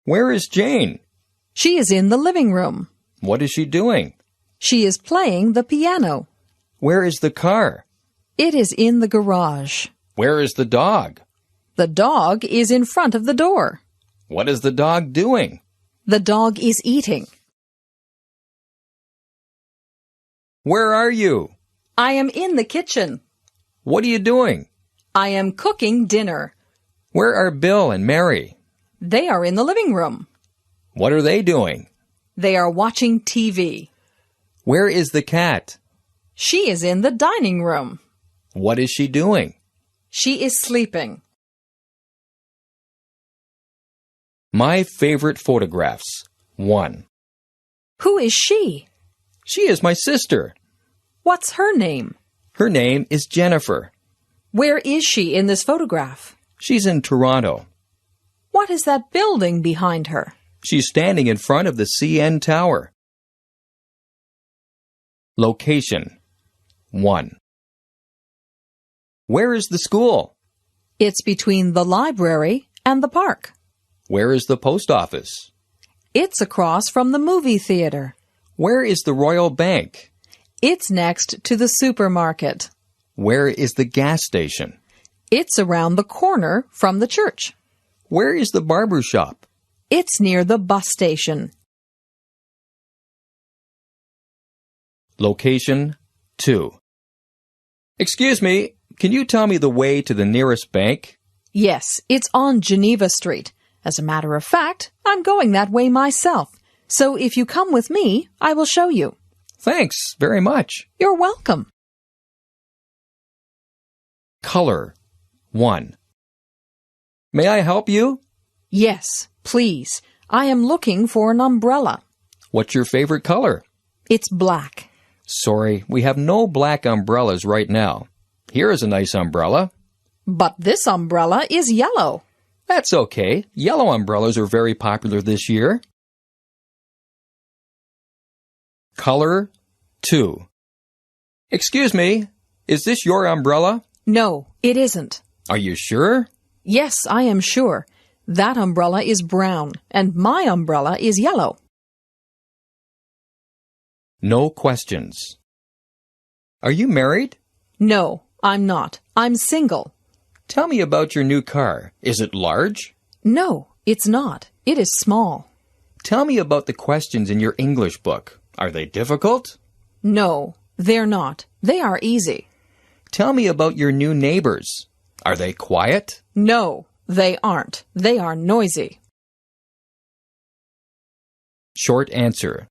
Where is Jane? She is in the living room. What is she doing? She is playing the piano. Where is the car? It is in the garage. Where is the dog? The dog is in front of the door. What is the dog doing? The dog is eating. Where are you? I am in the kitchen. What are you doing? I am cooking dinner. Where are Bill and Mary? They are in the living room. What are they doing? They are watching TV. Where is the cat? She is in the dining room. What is she doing? She is sleeping. My favorite photographs. 1. Who is she? She is my sister. What's her name? Her name is Jennifer. Where is she in this photograph? She's in Toronto. What is that building behind her? She's standing in front of the CN Tower. Location. 1. Where is the school? It's between the library and the park. Where is the post office? It's across from the movie theater. Where is the Royal Bank? It's next to the supermarket. Where is the gas station? It's around the corner from the church. Where is the barber shop? It's near the bus station. Location 2. Excuse me, can you tell me the way to the nearest bank? Yes, it's on Geneva Street. As a matter of fact, I'm going that way myself. So if you come with me, I will show you. Thanks very much. You're welcome. Color 1. May I help you? Yes, please. I am looking for an umbrella. What's your favorite color? It's black. Sorry, we have no black umbrellas right now. Here is a nice umbrella. But this umbrella is yellow. That's okay. Yellow umbrellas are very popular this year. Color 2. Excuse me, is this your umbrella? No, it isn't. Are you sure? Yes, I am sure. That umbrella is brown, and my umbrella is yellow. No questions. Are you married? No, I'm not. I'm single. Tell me about your new car. Is it large? No, it's not. It is small. Tell me about the questions in your English book. Are they difficult? No, they're not. They are easy. Tell me about your new neighbors. Are they quiet? No, they aren't. They are noisy. Short answer.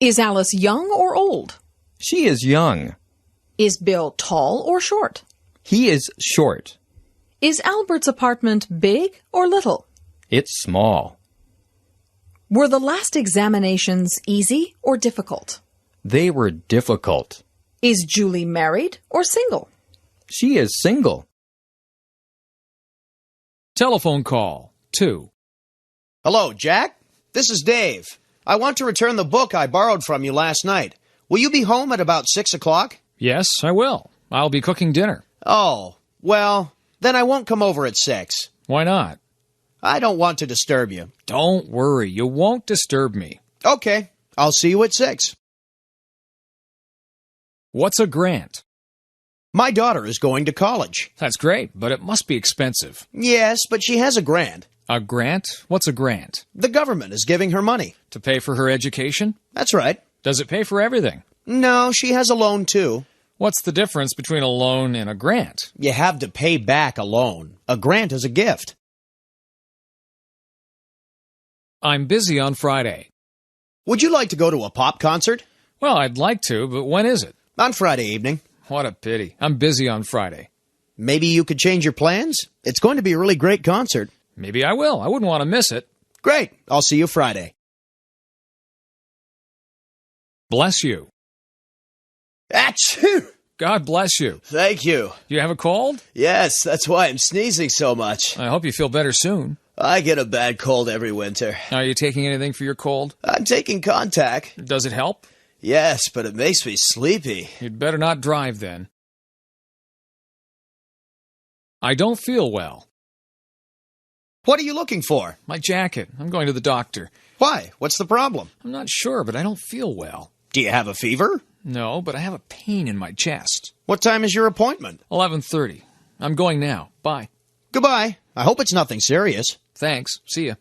Is Alice young or old? She is young. Is Bill tall or short? He is short. Is Albert's apartment big or little? It's small. Were the last examinations easy or difficult? They were difficult. Is Julie married or single? She is single. Telephone call 2. Hello, Jack. This is Dave. I want to return the book I borrowed from you last night. Will you be home at about 6 o'clock? Yes, I will. I'll be cooking dinner. Oh, well, then I won't come over at 6. Why not? I don't want to disturb you. Don't worry, you won't disturb me. Okay, I'll see you at 6. What's a grant? My daughter is going to college. That's great, but it must be expensive. Yes, but she has a grant. A grant? What's a grant? The government is giving her money. To pay for her education? That's right. Does it pay for everything? No, she has a loan too. What's the difference between a loan and a grant? You have to pay back a loan. A grant is a gift. I'm busy on Friday. Would you like to go to a pop concert? Well, I'd like to, but when is it? On Friday evening. What a pity. I'm busy on Friday. Maybe you could change your plans? It's going to be a really great concert. Maybe I will. I wouldn't want to miss it. Great. I'll see you Friday. Bless you. Achoo! God bless you. Thank you. You have a cold? Yes, that's why I'm sneezing so much. I hope you feel better soon. I get a bad cold every winter. Are you taking anything for your cold? I'm taking Contact. Does it help? Yes, but it makes me sleepy. You'd better not drive then. I don't feel well. What are you looking for? My jacket. I'm going to the doctor. Why? What's the problem? I'm not sure, but I don't feel well. Do you have a fever? No, but I have a pain in my chest. What time is your appointment? 11:30. I'm going now. Bye. Goodbye. I hope it's nothing serious. Thanks. See ya.